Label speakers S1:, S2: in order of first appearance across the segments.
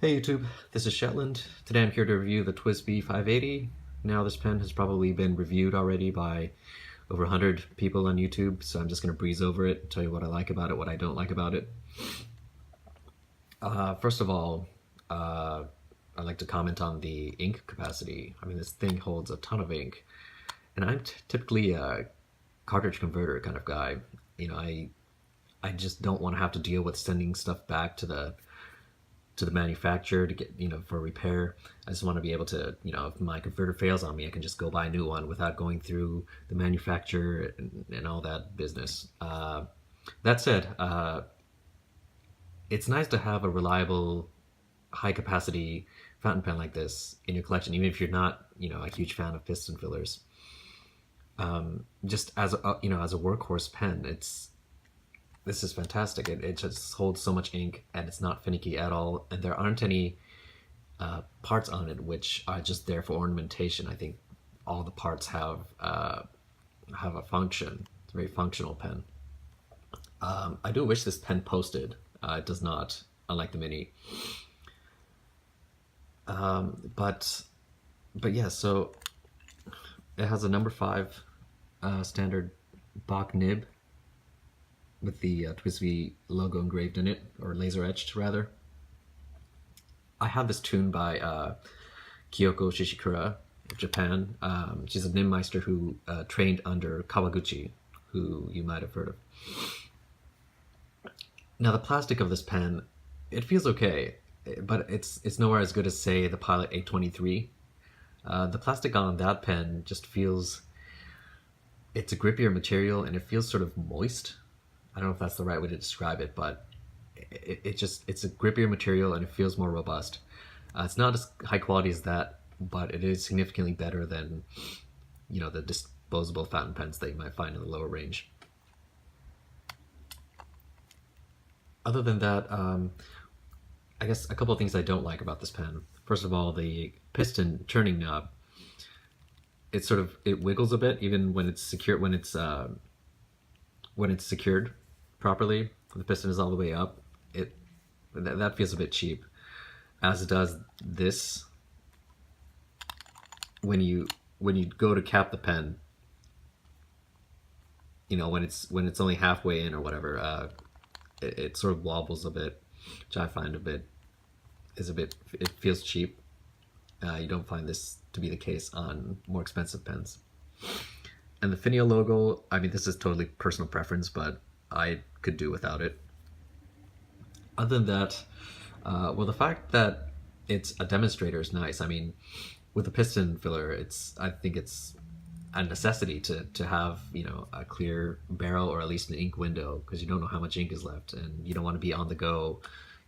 S1: Hey YouTube, this is Shetland. Today I'm here to review the TWSBI 580. Now this pen has probably been reviewed already by over 100 people on YouTube, so I'm just going to breeze over it, tell you what I like about it, what I don't like about it. First of all, I'd like to comment on the ink capacity. I mean, this thing holds a ton of ink, and I'm typically a cartridge converter kind of guy. You know, I just don't want to have to deal with sending stuff back to the manufacturer to get, for repair. I just want to be able to, if my converter fails on me, I can just go buy a new one without going through the manufacturer and all that business. That said, it's nice to have a reliable, high capacity fountain pen like this in your collection, even if you're not, a huge fan of piston fillers. Just as a, as a workhorse pen, this is fantastic. It just holds so much ink, and it's not finicky at all, and there aren't any parts on it which are just there for ornamentation. I think all the parts have a function. It's a very functional pen. I do wish this pen posted. It does not, unlike the Mini. But yeah, so it has a number 5 standard Bach nib with the TWSBI logo engraved in it, or laser etched rather. I have this tuned by Kiyoko Shishikura of Japan. She's a Nimmeister who trained under Kawaguchi, who you might have heard of. Now the plastic of this pen, it feels okay, but it's nowhere as good as, say, the Pilot 823. The plastic on that pen just feels, it's a grippier material and it feels sort of moist. I don't know if that's the right way to describe it, but it's a grippier material and it feels more robust. It's not as high quality as that, but it is significantly better than, the disposable fountain pens that you might find in the lower range. Other than that, I guess a couple of things I don't like about this pen. First of all, the piston turning knob. It wiggles a bit even when it's secure, when it's secured properly. The piston is all the way up. That feels a bit cheap, as does this. When you go to cap the pen, when it's only halfway in or whatever, it sort of wobbles a bit, which I find it feels cheap. You don't find this to be the case on more expensive pens. And the finial logo, I mean, this is totally personal preference, but I could do without it. Other than that, well, the fact that it's a demonstrator is nice. I mean, with a piston filler, I think it's a necessity to have, a clear barrel or at least an ink window, because you don't know how much ink is left, and you don't want to be on the go,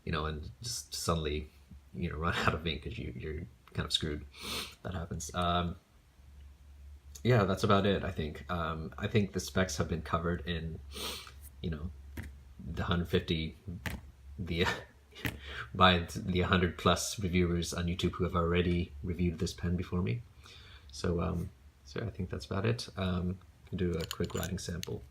S1: and just suddenly, run out of ink because you're kind of screwed. That happens. Yeah, that's about it, I think. I think the specs have been covered in, the 150, by the 100 plus reviewers on YouTube who have already reviewed this pen before me. So, so I think that's about it. I'll do a quick writing sample.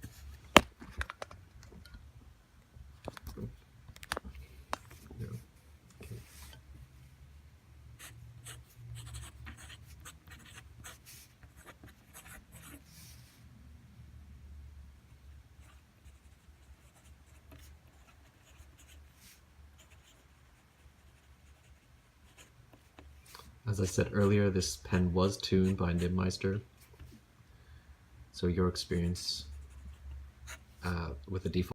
S1: As I said earlier, this pen was tuned by Nimmeister, so your experience with the default